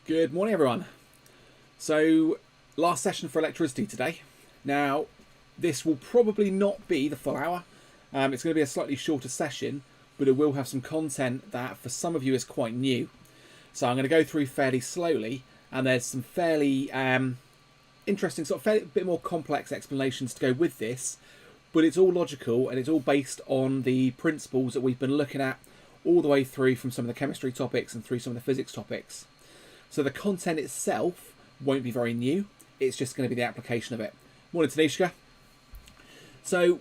Good morning, everyone. So, last session for electricity today. Now, this will probably not be the full hour. It's going to be a slightly shorter session, but it will have some content that for some of you is quite new. So I'm going to go through fairly slowly, and there's some fairly interesting, bit more complex explanations to go with this, but it's all logical and it's all based on the principles that we've been looking at all the way through from some of the chemistry topics and through some of the physics topics. So the content itself won't be very new. It's just going to be the application of it. Morning, Tanishka. So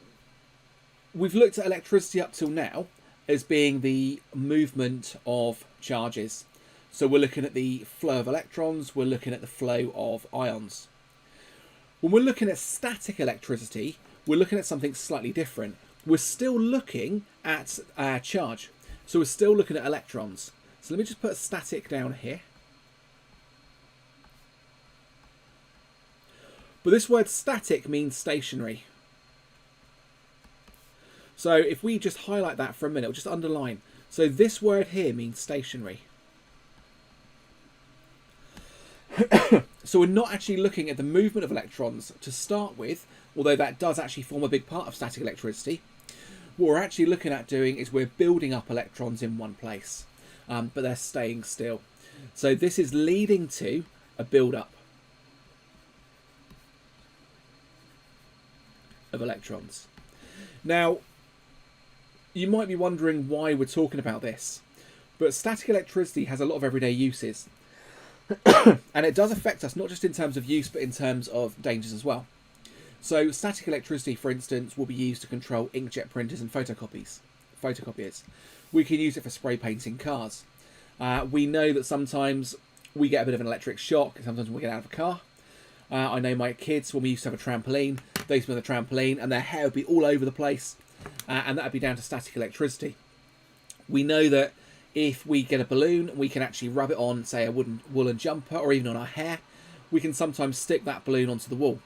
we've looked at electricity up till now as being the movement of charges. So we're looking at the flow of electrons. We're looking at the flow of ions. When we're looking at static electricity, we're looking at something slightly different. We're still looking at charge. So we're still looking at electrons. So let me just put static down here. But this word static means stationary. So if we just highlight that for a minute, we'll just underline. So this word here means stationary. So we're not actually looking at the movement of electrons to start with, although that does actually form a big part of static electricity. What we're actually looking at doing is we're building up electrons in one place, but they're staying still. So this is leading to a build-up of electrons. Now, you might be wondering why we're talking about this, but static electricity has a lot of everyday uses. And it does affect us not just in terms of use, but in terms of dangers as well. So static electricity, for instance, will be used to control inkjet printers and photocopiers. We can use it for spray painting cars. We know that sometimes we get a bit of an electric shock, sometimes when we get out of a car. I know my kids, when we used to have a trampoline, they used to be on the trampoline and their hair would be all over the place, and that would be down to static electricity. We know that if we get a balloon, we can actually rub it on, say, a woolen jumper or even on our hair. We can sometimes stick that balloon onto the wall.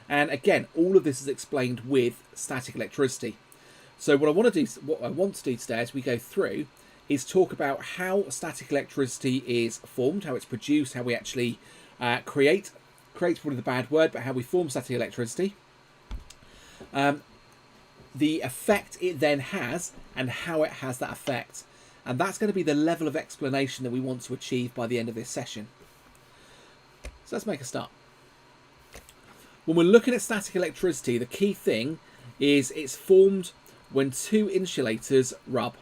And again, all of this is explained with static electricity. So what I want to do today as we go through is talk about how static electricity is formed, how it's produced, how we actually create's probably the bad word, but how we form static electricity, the effect it then has, and how it has that effect. And that's going to be the level of explanation that we want to achieve by the end of this session. So let's make a start. When we're looking at static electricity, the key thing is it's formed when two insulators rub.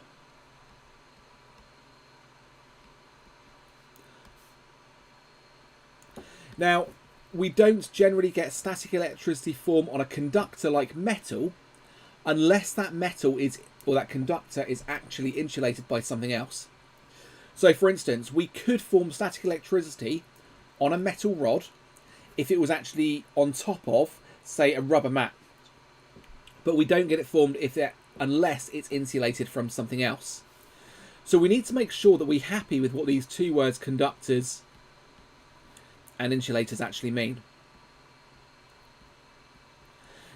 Now, we don't generally get static electricity form on a conductor like metal unless that metal is, or that conductor is actually insulated by something else. So for instance, we could form static electricity on a metal rod if it was actually on top of, say, a rubber mat. But we don't get it formed unless it's insulated from something else. So we need to make sure that we're happy with what these two words, conductors and insulators, actually mean.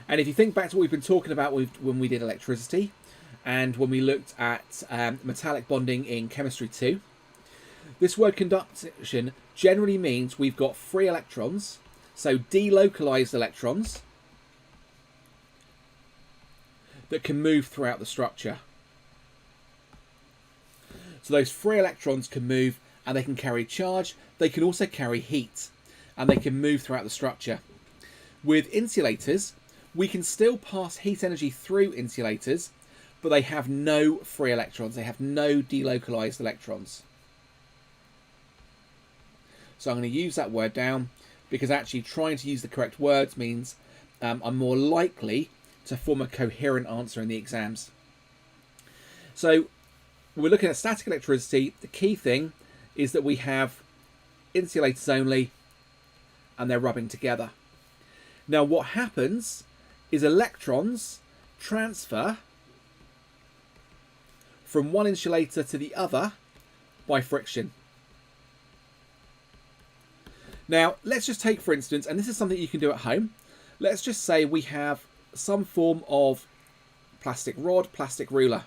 And if you think back to what we've been talking about when we did electricity and when we looked at metallic bonding in chemistry 2, this word conduction generally means we've got free electrons, so delocalized electrons, that can move throughout the structure. So those free electrons can move and they can carry charge, they can also carry heat, and they can move throughout the structure. With insulators, we can still pass heat energy through insulators, but they have no free electrons. They have no delocalized electrons. So I'm going to use that word down because actually trying to use the correct words means I'm more likely to form a coherent answer in the exams. So we're looking at static electricity. The key thing is that we have insulators only and they're rubbing together. Now what happens is electrons transfer from one insulator to the other by friction. Now, let's just take, for instance, and this is something you can do at home. Let's just say we have some form of plastic rod, plastic ruler.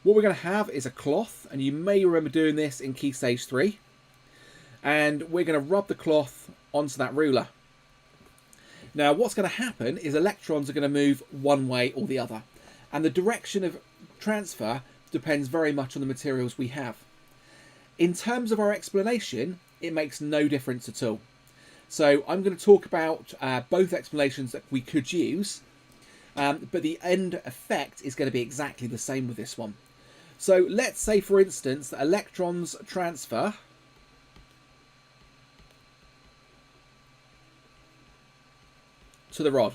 What we're going to have is a cloth, and you may remember doing this in Key Stage 3. and we're going to rub the cloth onto that ruler. Now what's going to happen is electrons are going to move one way or the other, and the direction of transfer depends very much on the materials we have. In terms of our explanation, it makes no difference at all. So I'm going to talk about both explanations that we could use, but the end effect is going to be exactly the same with this one. So let's say, for instance, that electrons transfer to the rod.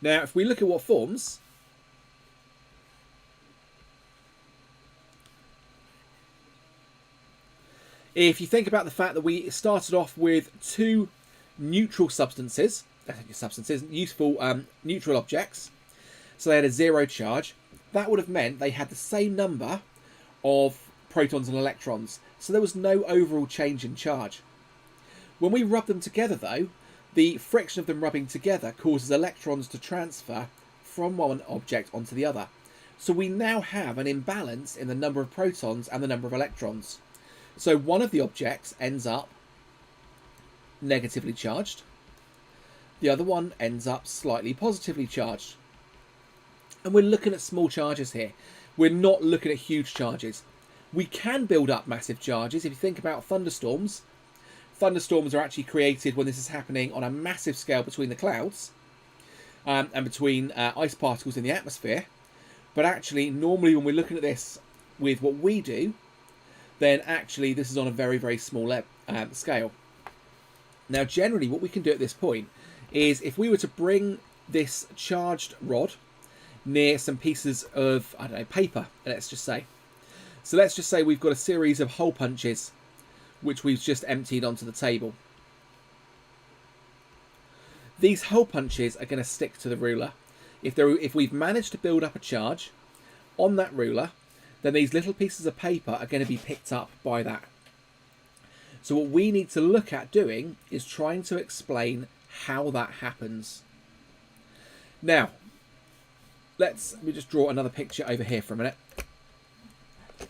Now, if we look at what forms, if you think about the fact that we started off with two neutral substances, useful neutral objects, so they had a zero charge, that would have meant they had the same number of protons and electrons, so there was no overall change in charge. When we rub them together though, the friction of them rubbing together causes electrons to transfer from one object onto the other. So we now have an imbalance in the number of protons and the number of electrons. So one of the objects ends up negatively charged. The other one ends up slightly positively charged. And we're looking at small charges here. We're not looking at huge charges. We can build up massive charges. If you think about thunderstorms, thunderstorms are actually created when this is happening on a massive scale between the clouds and between ice particles in the atmosphere. But actually, normally when we're looking at this with what we do, then actually this is on a very, very small scale. Now, generally, what we can do at this point is if we were to bring this charged rod near some pieces of, I don't know, paper, let's just say. So let's just say we've got a series of hole punches which we've just emptied onto the table. These hole punches are going to stick to the ruler. If we've managed to build up a charge on that ruler, then these little pieces of paper are going to be picked up by that. So what we need to look at doing is trying to explain how that happens. Now, let me just draw another picture over here for a minute,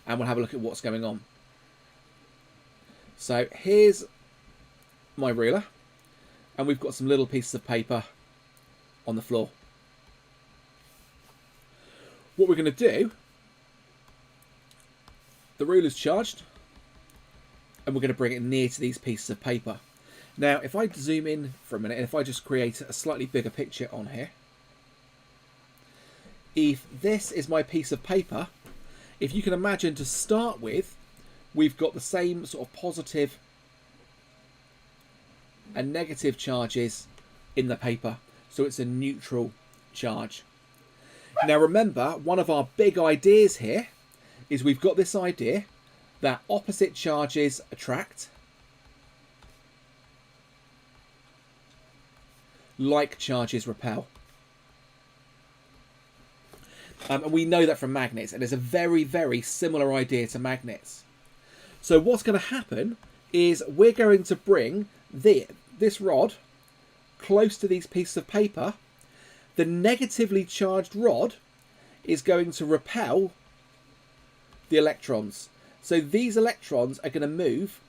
and we'll have a look at what's going on. So here's my ruler, and we've got some little pieces of paper on the floor. What we're going to do, the ruler's charged, and we're going to bring it near to these pieces of paper. Now, if I zoom in for a minute, and if I just create a slightly bigger picture on here, if this is my piece of paper, if you can imagine to start with, we've got the same sort of positive and negative charges in the paper. So it's a neutral charge. Now remember, one of our big ideas here is we've got this idea that opposite charges attract, like charges repel. And we know that from magnets, and it's a very, very similar idea to magnets. So what's going to happen is we're going to bring this rod close to these pieces of paper. The negatively charged rod is going to repel the electrons. So these electrons are going to move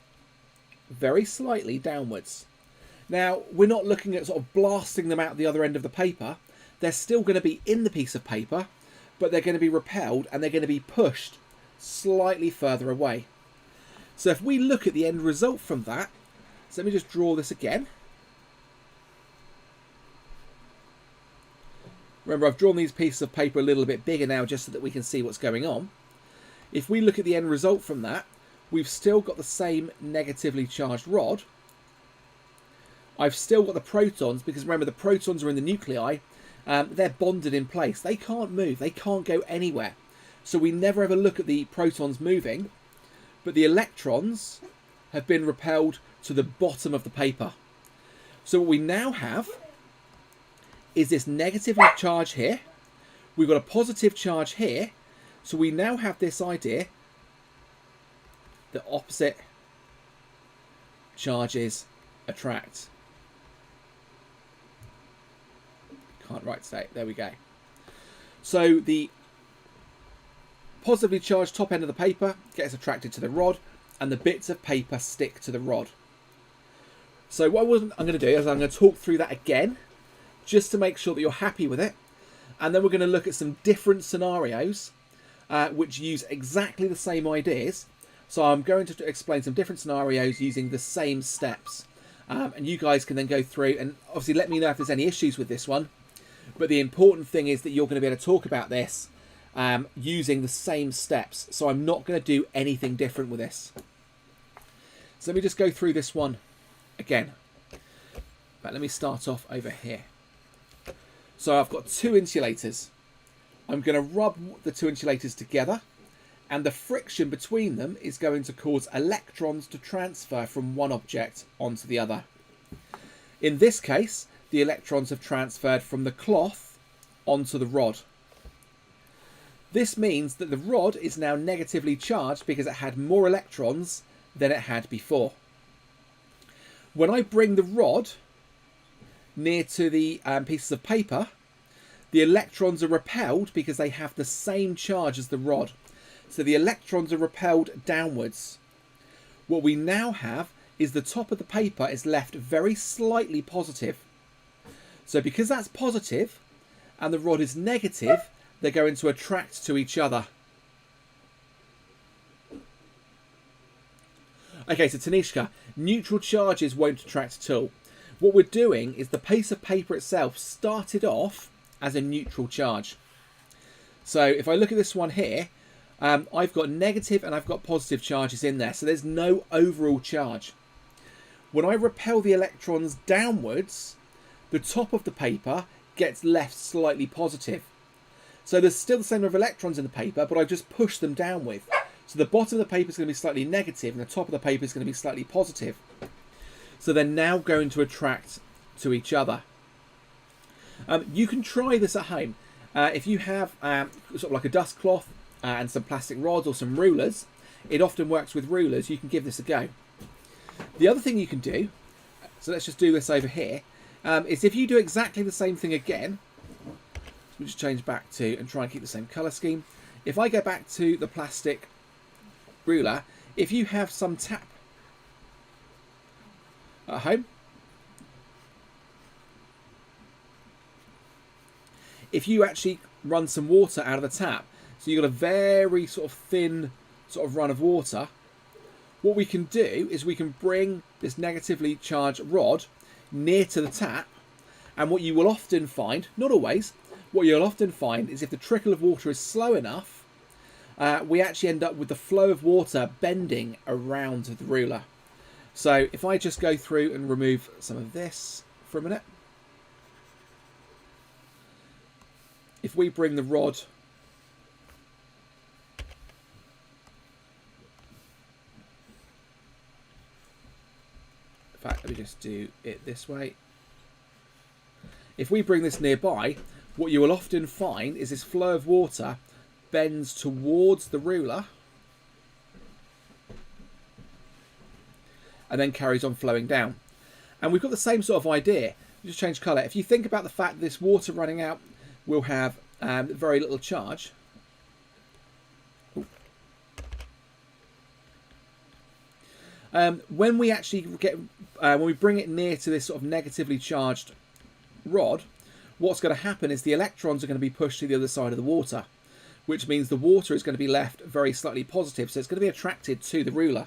very slightly downwards. Now, we're not looking at sort of blasting them out the other end of the paper. They're still going to be in the piece of paper, but they're going to be repelled and they're going to be pushed slightly further away. So if we look at the end result from that, so let me just draw this again. Remember, I've drawn these pieces of paper a little bit bigger now just so that we can see what's going on. If we look at the end result from that, we've still got the same negatively charged rod. I've still got the protons, because remember, the protons are in the nuclei. They're bonded in place. They can't move. They can't go anywhere. So we never ever look at the protons moving, but the electrons have been repelled to the bottom of the paper. So what we now have is this negative charge here. We've got a positive charge here. So we now have this idea that opposite charges attract. Can't write today. There we go. So the positively charged top end of the paper gets attracted to the rod, and the bits of paper stick to the rod. So what I'm going to do is I'm going to talk through that again, just to make sure that you're happy with it. And then we're going to look at some different scenarios which use exactly the same ideas. So I'm going to explain some different scenarios using the same steps. And you guys can then go through and obviously let me know if there's any issues with this one. But the important thing is that you're going to be able to talk about this using the same steps. So I'm not going to do anything different with this. So let me just go through this one again. But let me start off over here. So I've got two insulators. I'm going to rub the two insulators together, and the friction between them is going to cause electrons to transfer from one object onto the other. In this case, the electrons have transferred from the cloth onto the rod. This means that the rod is now negatively charged because it had more electrons than it had before. When I bring the rod near to the pieces of paper, the electrons are repelled because they have the same charge as the rod. So the electrons are repelled downwards. What we now have is the top of the paper is left very slightly positive. So because that's positive and the rod is negative, they're going to attract to each other. Okay, so Tanishka, neutral charges won't attract at all. What we're doing is the piece of paper itself started off as a neutral charge. So if I look at this one here, I've got negative and I've got positive charges in there. So there's no overall charge. When I repel the electrons downwards, the top of the paper gets left slightly positive. So there's still the same number of electrons in the paper, but I've just pushed them downward. So the bottom of the paper is going to be slightly negative and the top of the paper is going to be slightly positive. So they're now going to attract to each other. You can try this at home. If you have sort of like a dust cloth and some plastic rods or some rulers, it often works with rulers. You can give this a go. The other thing you can do, so let's just do this over here, is if you do exactly the same thing again, we just change back to and try and keep the same colour scheme. If I go back to the plastic ruler, if you have some tap at home, if you actually run some water out of the tap, so you've got a very sort of thin sort of run of water, what we can do is we can bring this negatively charged rod near to the tap, and what you will often find, not always, what you'll often find is if the trickle of water is slow enough, we actually end up with the flow of water bending around the ruler. So if I just go through and remove some of this for a minute. If we bring the rod in fact, let me just do it this way. If we bring this nearby, what you will often find is this flow of water bends towards the ruler and then carries on flowing down. And we've got the same sort of idea. Just change colour. If you think about the fact that this water running out will have very little charge. When we actually get, when we bring it near to this sort of negatively charged rod, what's going to happen is the electrons are going to be pushed to the other side of the water, which means the water is going to be left very slightly positive, so it's going to be attracted to the ruler.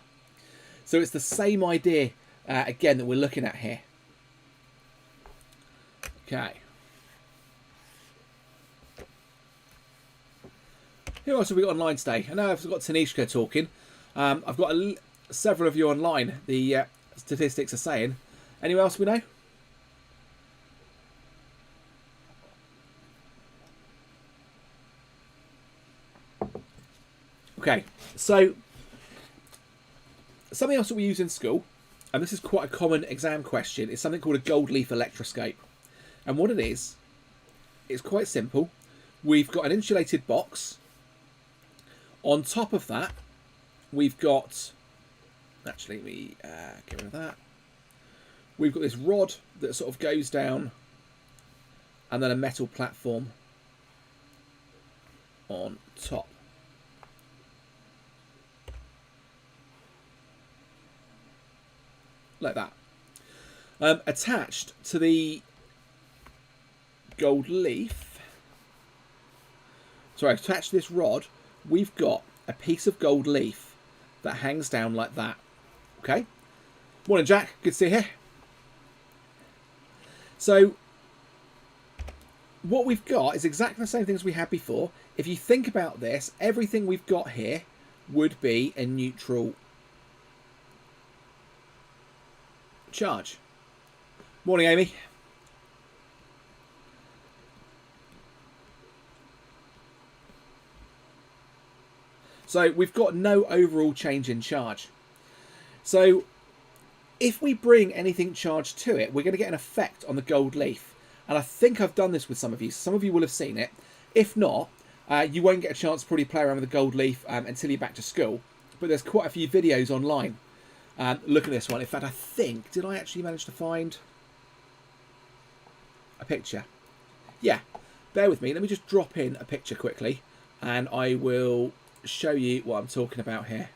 So it's the same idea again that we're looking at here. Okay. Who else have we got online today? I know I've got Tanishka talking. I've got several of you online, the statistics are saying. Anyone else we know? Okay, so something else that we use in school, and this is quite a common exam question, is something called a gold leaf electroscope. And what it is, it's quite simple. We've got an insulated box. On top of that, we've got, actually we get rid of that. We've got this rod that sort of goes down and then a metal platform on top. like that. Attached to the gold leaf, sorry, attached to this rod, we've got a piece of gold leaf that hangs down like that. Okay. Morning, Jack. Good to see you here. So what we've got is exactly the same things we had before. If you think about this, everything we've got here would be a neutral charge. Morning, Amy. So we've got no overall change in charge. So if we bring anything charged to it, we're going to get an effect on the gold leaf. And I think I've done this with some of you. Some of you will have seen it. If not, you won't get a chance to probably play around with the gold leaf until you're back to school. But there's quite a few videos online. Look at this one. In fact, I think, did I actually manage to find a picture? Yeah, bear with me. Let me just drop in a picture quickly and I will show you what I'm talking about here.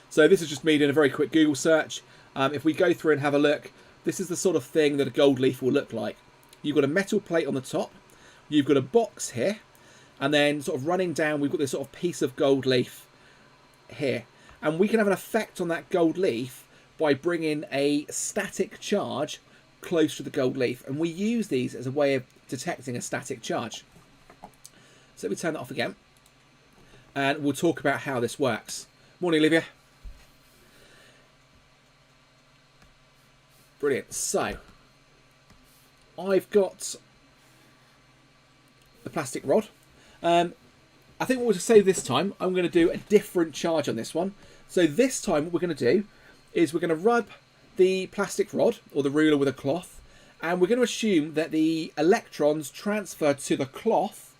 So this is just me doing a very quick Google search. If we go through and have a look, this is the sort of thing that a gold leaf will look like. You've got a metal plate on the top, you've got a box here, and then sort of running down, we've got this sort of piece of gold leaf here. And we can have an effect on that gold leaf by bringing a static charge close to the gold leaf. And we use these as a way of detecting a static charge. So let me turn that off again. And we'll talk about how this works. Morning, Olivia. Brilliant. So, I've got the plastic rod. I think what we'll say this time, I'm going to do a different charge on this one. So this time what we're going to do is we're going to rub the plastic rod or the ruler with a cloth, and we're going to assume that the electrons transfer to the cloth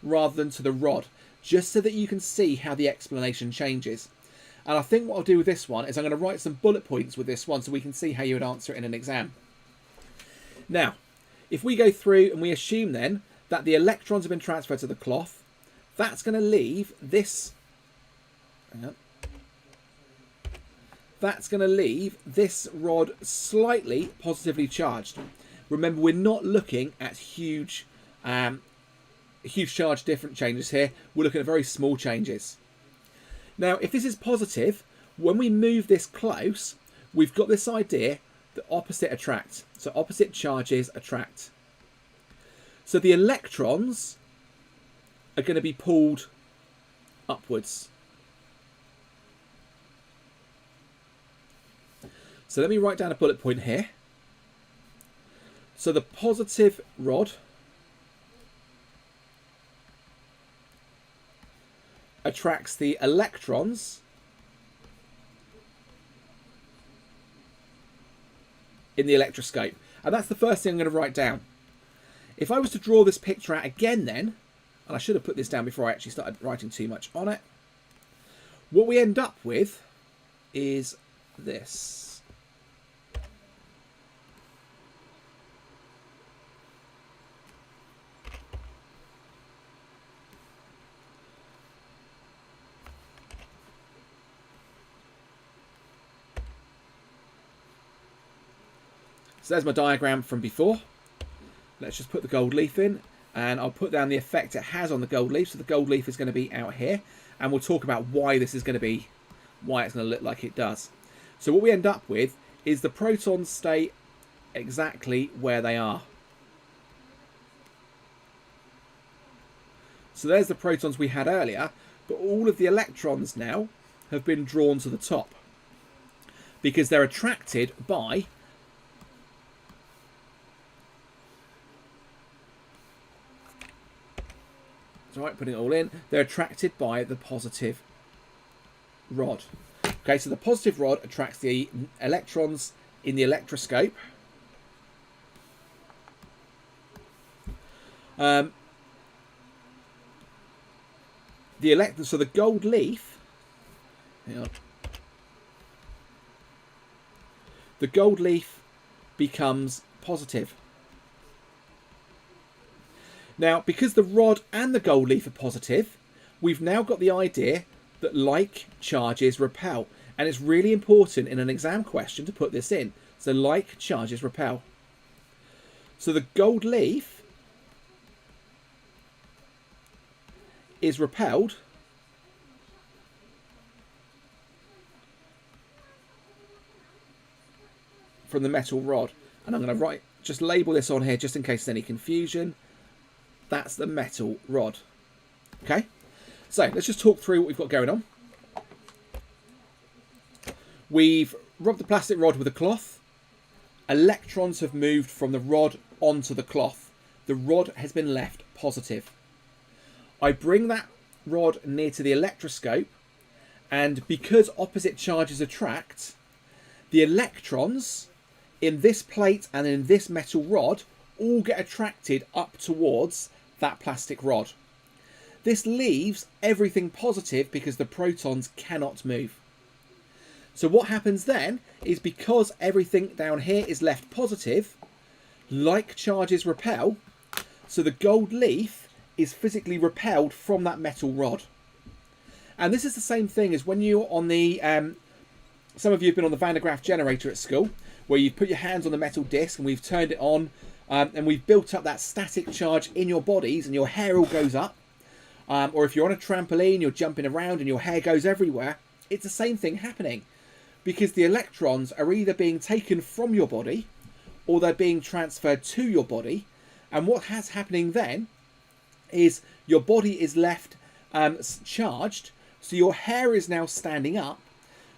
rather than to the rod, just so that you can see how the explanation changes. And I think what I'll do with this one is I'm going to write some bullet points with this one so we can see how you would answer it in an exam. Now, if we go through and we assume then that the electrons have been transferred to the cloth, that's going to leave this... That's going to leave this rod slightly positively charged. Remember, we're not looking at huge charge difference changes here. We're looking at very small changes. Now, if this is positive, when we move this close, we've got this idea that opposite attract. So opposite charges attract. So the electrons are going to be pulled upwards. So let me write down a bullet point here. So the positive rod attracts the electrons in the electroscope. And that's the first thing I'm going to write down. If I was to draw this picture out again then, and I should have put this down before I actually started writing too much on it, what we end up with is this. So there's my diagram from before. Let's just put the gold leaf in, and I'll put down the effect it has on the gold leaf. So the gold leaf is going to be out here, and we'll talk about why this is going to be, why it's going to look like it does. So what we end up with is the protons stay exactly where they are. So there's the protons we had earlier, but all of the electrons now have been drawn to the top because they're attracted by right, putting it all in, they're attracted by the positive rod. Okay, so the positive rod attracts the electrons in the electroscope. So the gold leaf, hang on, the gold leaf becomes positive. Now, because the rod and the gold leaf are positive, we've now got the idea that like charges repel. And it's really important in an exam question to put this in. So like charges repel. So the gold leaf is repelled from the metal rod. And I'm going to just label this on here just in case there's any confusion. That's the metal rod. Okay, so let's just talk through what we've got going on. We've rubbed the plastic rod with a cloth. Electrons have moved from the rod onto the cloth. The rod has been left positive. I bring that rod near to the electroscope, and because opposite charges attract, the electrons in this plate and in this metal rod all get attracted up towards that plastic rod. This leaves everything positive because the protons cannot move. So what happens then is, because everything down here is left positive, like charges repel, so the gold leaf is physically repelled from that metal rod. And this is the same thing as when you're on the, some of you have been on the Van de Graaff generator at school, where you put your hands on the metal disc and we've turned it on, and we've built up that static charge in your bodies and your hair all goes up. Or if you're on a trampoline, you're jumping around and your hair goes everywhere. It's the same thing happening, because the electrons are either being taken from your body or they're being transferred to your body. And what has happening then is your body is left charged, so your hair is now standing up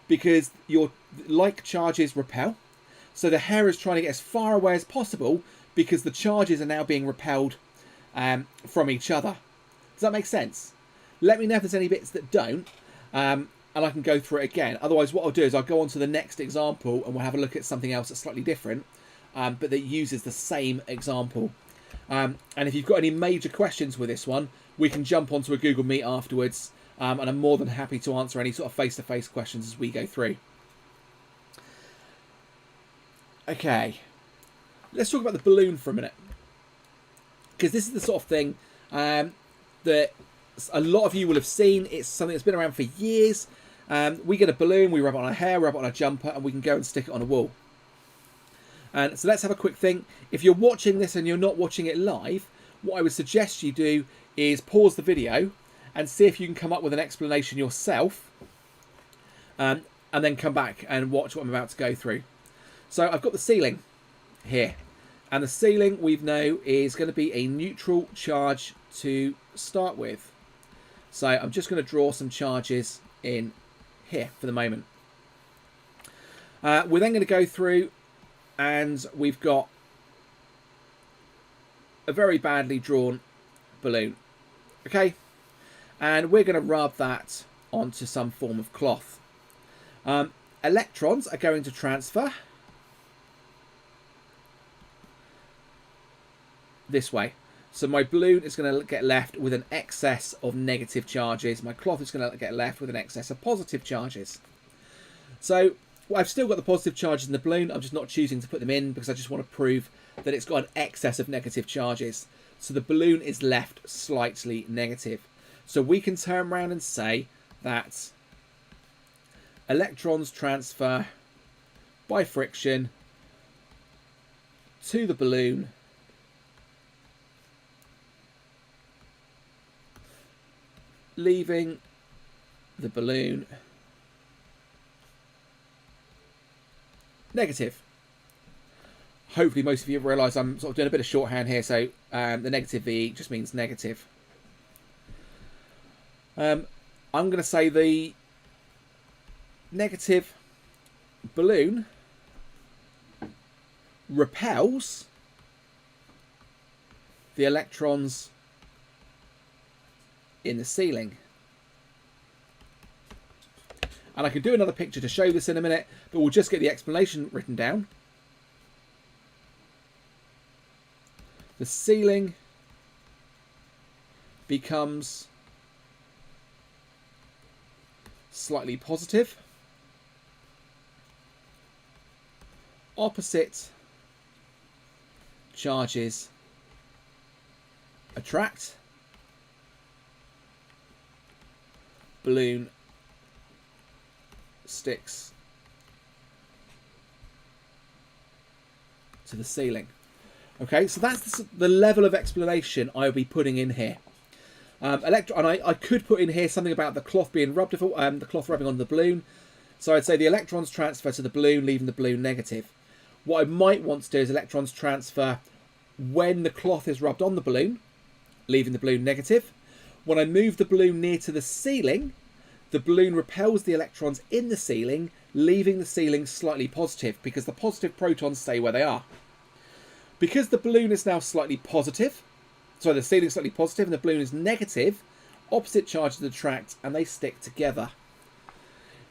because your like charges repel. So the hair is trying to get as far away as possible because the charges are now being repelled from each other. Does that make sense? Let me know if there's any bits that don't, and I can go through it again. Otherwise, what I'll do is I'll go on to the next example and we'll have a look at something else that's slightly different, but that uses the same example. And if you've got any major questions with this one, we can jump onto a Google Meet afterwards, and I'm more than happy to answer any sort of face-to-face questions as we go through. Okay, let's talk about the balloon for a minute, because this is the sort of thing that a lot of you will have seen. It's something that's been around for years. We get a balloon, we rub it on our hair, rub it on a jumper, and we can go and stick it on a wall. And so let's have a quick think. If you're watching this and you're not watching it live, what I would suggest you do is pause the video and see if you can come up with an explanation yourself, and then come back and watch what I'm about to go through. So I've got the ceiling here, and the ceiling we know is going to be a neutral charge to start with. So I'm just going to draw some charges in here for the moment. We're then going to go through, and we've got a very badly drawn balloon. Okay, and we're going to rub that onto some form of cloth. Electrons are going to transfer this way. So my balloon is going to get left with an excess of negative charges. My cloth is going to get left with an excess of positive charges. So I've still got the positive charges in the balloon. I'm just not choosing to put them in because I just want to prove that it's got an excess of negative charges. So the balloon is left slightly negative. So we can turn around and say that electrons transfer by friction to the balloon leaving the balloon negative. Hopefully most of you have realised I'm sort of doing a bit of shorthand here, so the negative V just means negative. I'm going to say the negative balloon repels the electrons in the ceiling. And I can do another picture to show this in a minute, but we'll just get the explanation written down. The ceiling becomes slightly positive. Opposite charges attract. balloon sticks to the ceiling. Okay, so that's the level of explanation I'll be putting in here. And I could put in here something about the cloth being rubbed, the cloth rubbing on the balloon. So I'd say the electrons transfer to the balloon, leaving the balloon negative. What I might want to do is electrons transfer when the cloth is rubbed on the balloon, leaving the balloon negative. When I move the balloon near to the ceiling, the balloon repels the electrons in the ceiling, leaving the ceiling slightly positive because the positive protons stay where they are. Because the balloon is now slightly positive, so the ceiling is slightly positive and the balloon is negative, opposite charges attract and they stick together.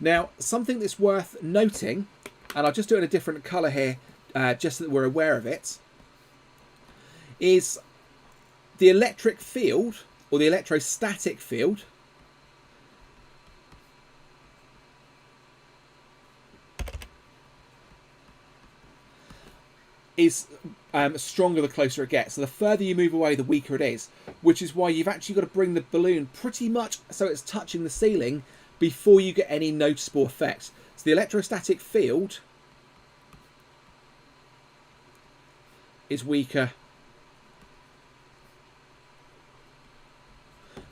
Now, something that's worth noting, and I'll just do it in a different colour here, just so that we're aware of it, is the electric field, or the electrostatic field, is stronger the closer it gets. So the further you move away, the weaker it is, which is why you've actually got to bring the balloon pretty much so it's touching the ceiling before you get any noticeable effect. So the electrostatic field is weaker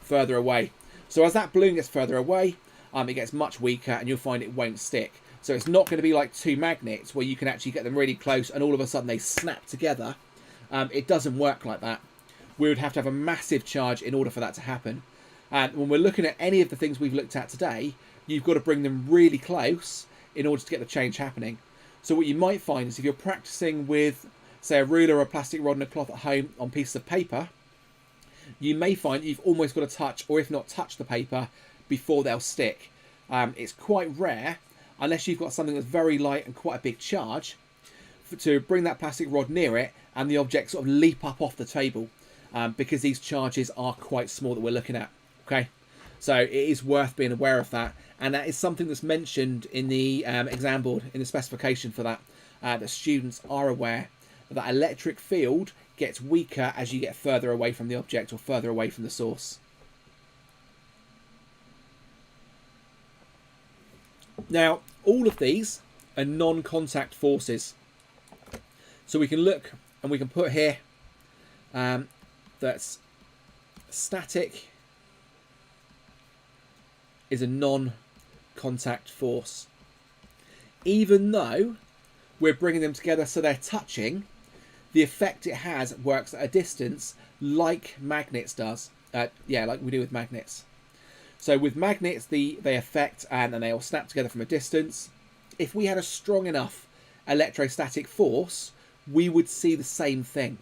further away. So as that balloon gets further away, it gets much weaker and you'll find it won't stick. So it's not going to be like two magnets where you can actually get them really close and all of a sudden they snap together. It doesn't work like that. We would have to have a massive charge in order for that to happen. And when we're looking at any of the things we've looked at today, you've got to bring them really close in order to get the change happening. So what you might find is if you're practicing with, say, a ruler or a plastic rod and a cloth at home on pieces of paper, you may find you've almost got to touch, or if not touch the paper, before they'll stick. It's quite rare, unless you've got something that's very light and quite a big charge, to bring that plastic rod near it and the object sort of leap up off the table, because these charges are quite small that we're looking at. Okay, so it is worth being aware of that, and that is something that's mentioned in the exam board, in the specification for that, that students are aware that electric field gets weaker as you get further away from the object or further away from the source. Now, all of these are non-contact forces. So we can look and we can put here that's static is a non-contact force. Even though we're bringing them together so they're touching, the effect it has works at a distance like magnets does. Like we do with magnets. So with magnets, they affect and then they all snap together from a distance. If we had a strong enough electrostatic force, we would see the same thing.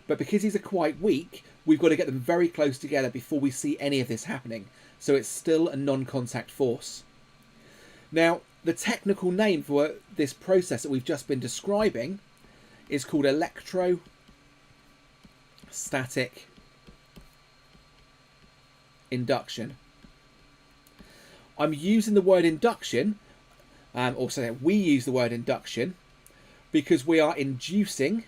But because these are quite weak, we've got to get them very close together before we see any of this happening. So it's still a non-contact force. Now, the technical name for this process that we've just been describing is called electrostatic induction. I'm using the word induction, or so we use the word induction, because we are inducing.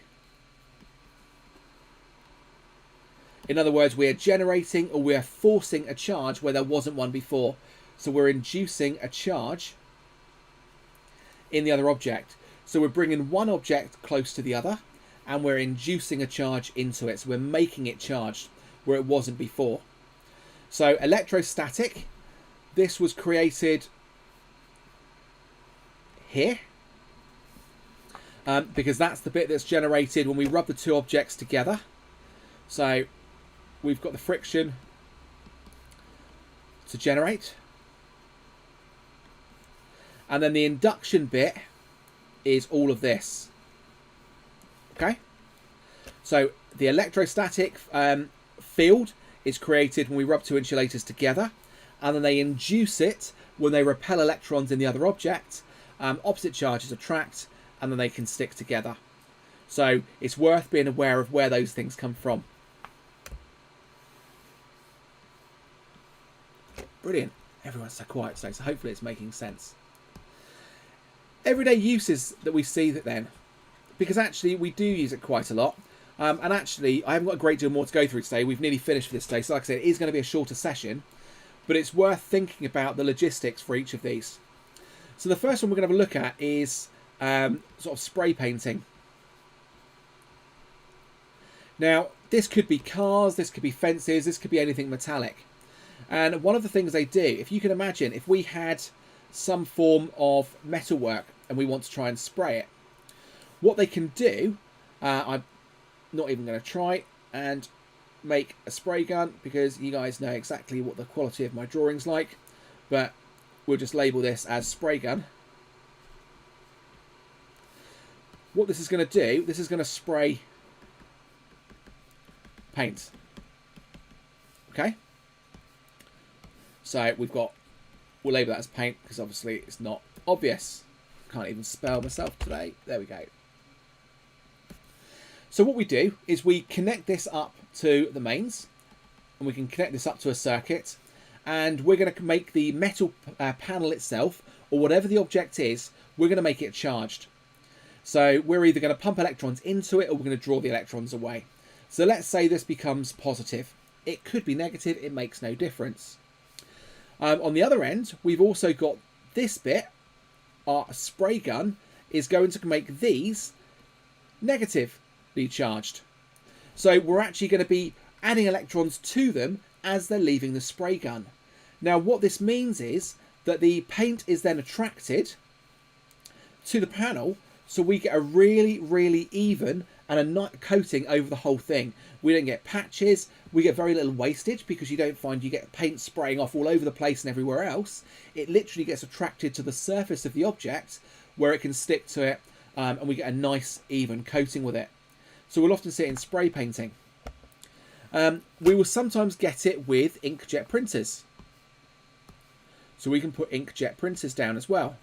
In other words, we are generating or we are forcing a charge where there wasn't one before. So we're inducing a charge in the other object. So we're bringing one object close to the other and we're inducing a charge into it. So we're making it charged where it wasn't before. So electrostatic, this was created here. Because that's the bit that's generated when we rub the two objects together. So we've got the friction to generate. And then the induction bit is all of this. Okay? So the electrostatic field is created when we rub two insulators together. And then they induce it when they repel electrons in the other object. Opposite charges attract. And then they can stick together. So it's worth being aware of where those things come from. Brilliant. Everyone's so quiet today, so hopefully it's making sense. Everyday uses that we see that then, because actually we do use it quite a lot. And actually, I haven't got a great deal more to go through today. We've nearly finished for this day. So like I said, it is going to be a shorter session. but it's worth thinking about the logistics for each of these. So the first one we're going to have a look at is sort of spray painting. Now, this could be cars, this could be fences, this could be anything metallic. And one of the things they do, if you can imagine, if we had some form of metalwork and we want to try and spray it, what they can do, I'm not even going to try and make a spray gun because you guys know exactly what the quality of my drawing's like, but we'll just label this as spray gun. What this is going to do, this is going to spray paint. Okay, so we'll label that as paint because obviously it's not obvious. Can't even spell myself today. There we go. So what we do is we connect this up to the mains, and we can connect this up to a circuit, and we're going to make the metal panel itself, or whatever the object is, we're going to make it charged. So we're either going to pump electrons into it or we're going to draw the electrons away. So let's say this becomes positive. It could be negative, it makes no difference. On the other end, we've also got this bit. Our spray gun is going to make these negatively charged. So we're actually going to be adding electrons to them as they're leaving the spray gun. Now what this means is that the paint is then attracted to the panel, so we get a really, really even and a nice coating over the whole thing. We don't get patches, we get very little wastage because you don't find you get paint spraying off all over the place and everywhere else. It literally gets attracted to the surface of the object where it can stick to it, and we get a nice even coating with it. So we'll often see it in spray painting. We will sometimes get it with inkjet printers. So we can put inkjet printers down as well.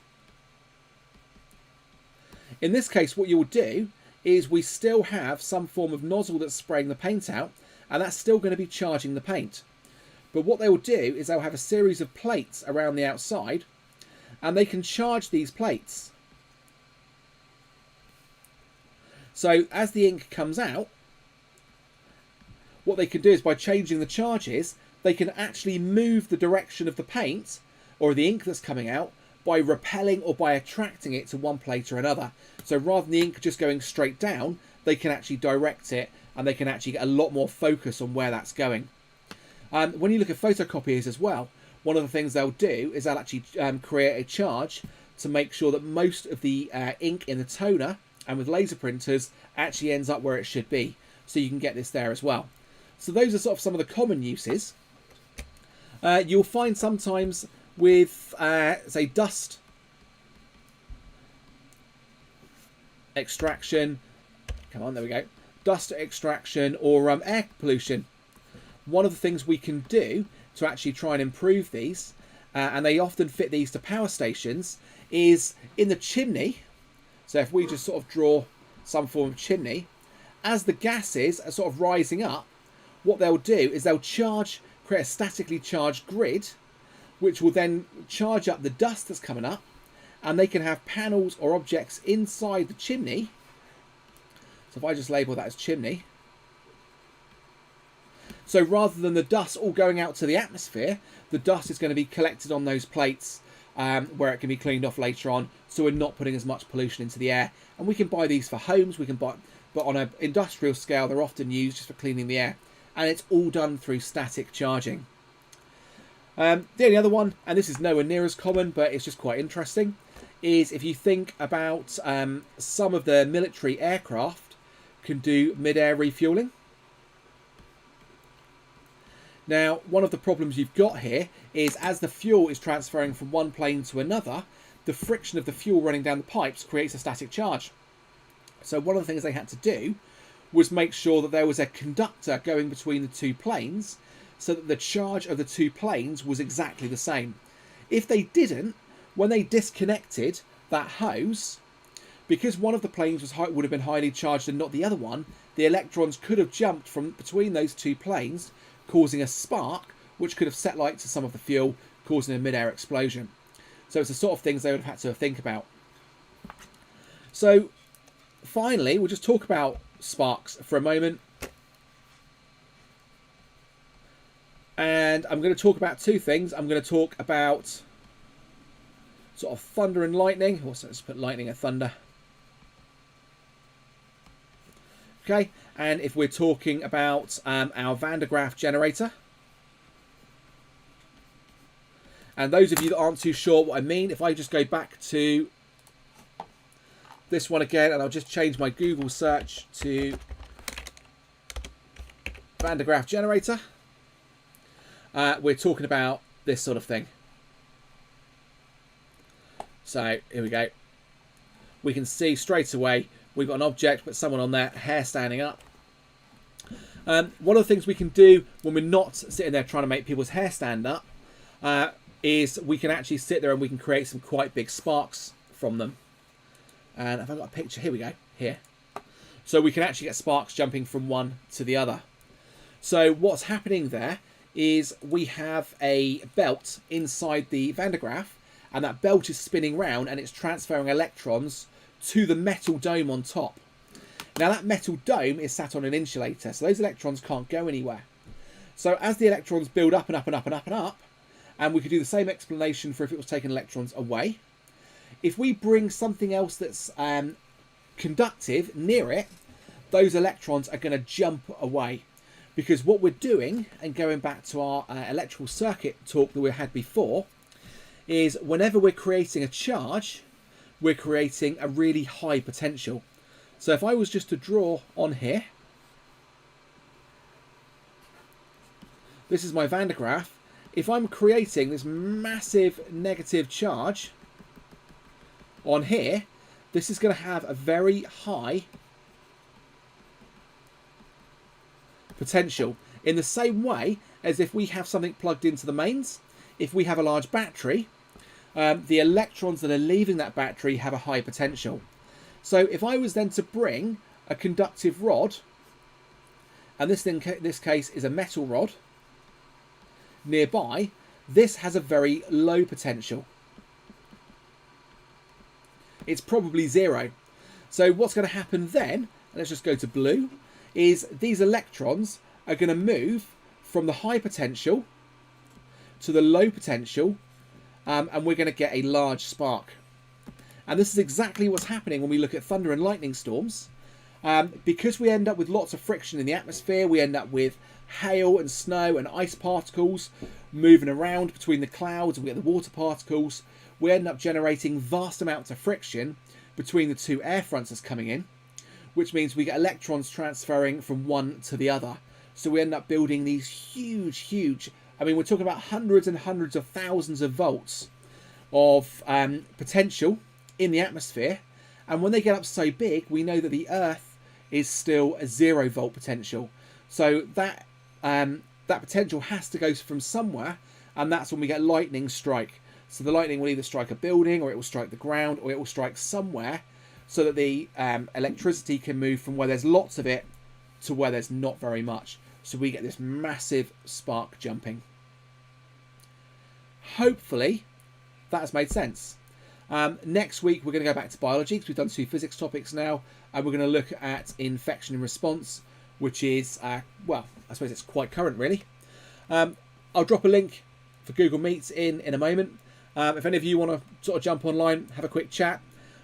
In this case, what you will do is we still have some form of nozzle that's spraying the paint out, and that's still going to be charging the paint. But what they will do is they'll have a series of plates around the outside, and they can charge these plates. So as the ink comes out, what they can do is by changing the charges, they can actually move the direction of the paint or the ink that's coming out by repelling or by attracting it to one plate or another. So rather than the ink just going straight down, they can actually direct it, and they can actually get a lot more focus on where that's going. When you look at photocopiers as well, one of the things they'll do is they'll actually create a charge to make sure that most of the ink in the toner and with laser printers actually ends up where it should be. So you can get this there as well. So those are sort of some of the common uses. You'll find sometimes with, say, dust extraction, come on, there we go, dust extraction or air pollution. One of the things we can do to actually try and improve these, and they often fit these to power stations, is in the chimney. So if we just sort of draw some form of chimney, as the gases are sort of rising up, what they'll do is they'll create a statically charged grid, which will then charge up the dust that's coming up, and they can have panels or objects inside the chimney. So if I just label that as chimney. So rather than the dust all going out to the atmosphere, the dust is going to be collected on those plates where it can be cleaned off later on, so we're not putting as much pollution into the air. And we can buy these for homes, we can buy, but on an industrial scale, they're often used just for cleaning the air. And it's all done through static charging. The only other one, and this is nowhere near as common, but it's just quite interesting, is if you think about some of the military aircraft can do mid-air refueling. Now, one of the problems you've got here is as the fuel is transferring from one plane to another, the friction of the fuel running down the pipes creates a static charge. So one of the things they had to do was make sure that there was a conductor going between the two planes so that the charge of the two planes was exactly the same. If they didn't, when they disconnected that hose, because one of the planes would have been highly charged and not the other one, the electrons could have jumped from between those two planes, causing a spark, which could have set light to some of the fuel, causing a mid-air explosion. So it's the sort of things they would have had to think about. So finally, we'll just talk about sparks for a moment. And And I'm going to talk about two things. I'm going to talk about sort of thunder and lightning. Also, let's put lightning and thunder. Okay, and if we're talking about our Van de Graaff generator. And those of you that aren't too sure what I mean, if I just go back to this one again, and I'll just change my Google search to Van de Graaff generator. We're talking about this sort of thing. So here we go. We can see straight away we've got an object, but someone on there, hair standing up. One of the things we can do when we're not sitting there trying to make people's hair stand up is we can actually sit there and we can create some quite big sparks from them. And have I got a picture? Here we go. Here. So we can actually get sparks jumping from one to the other. So what's happening there is we have a belt inside the Van de Graaff, and that belt is spinning round and it's transferring electrons to the metal dome on top. Now that metal dome is sat on an insulator, so those electrons can't go anywhere. So as the electrons build up and up and up and up and up, and we could do the same explanation for if it was taking electrons away, if we bring something else that's conductive near it, those electrons are going to jump away. Because what we're doing, and going back to our electrical circuit talk that we had before, is whenever we're creating a charge, we're creating a really high potential. So if I was just to draw on here, this is my Van de Graaff. If I'm creating this massive negative charge on here, this is going to have a very high potential. In the same way as if we have something plugged into the mains, if we have a large battery, the electrons that are leaving that battery have a high potential. So if I was then to bring a conductive rod, and this case is a metal rod, nearby, this has a very low potential. It's probably 0. So what's going to happen then, let's just go to blue, is these electrons are going to move from the high potential to the low potential, and we're going to get a large spark. And this is exactly what's happening when we look at thunder and lightning storms. Because we end up with lots of friction in the atmosphere, we end up with hail and snow and ice particles moving around between the clouds, and we get the water particles. We end up generating vast amounts of friction between the two air fronts that's coming in, which means we get electrons transferring from one to the other. So we end up building these huge, I mean, we're talking about hundreds and hundreds of thousands of volts of potential in the atmosphere. And when they get up so big, we know that the Earth is still a 0 volt potential. So that that potential has to go from somewhere, and that's when we get lightning strike. So the lightning will either strike a building, or it will strike the ground, or it will strike somewhere, so that the electricity can move from where there's lots of it to where there's not very much. So we get this massive spark jumping. Hopefully that has made sense. Next week we're going to go back to biology, because we've done 2 physics topics now, and we're going to look at infection and response, which is, well, I suppose it's quite current really. I'll drop a link for Google Meets in a moment. If any of you want to sort of jump online, have a quick chat,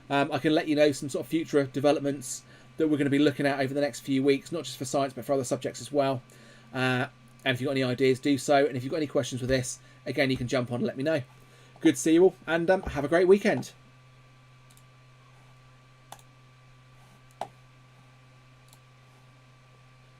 I can let you know some sort of future developments that we're going to be looking at over the next few weeks, not just for science but for other subjects as well. And if you've got any ideas, do so. And if you've got any questions with this, again, you can jump on and let me know. Good to see you all, and have a great weekend.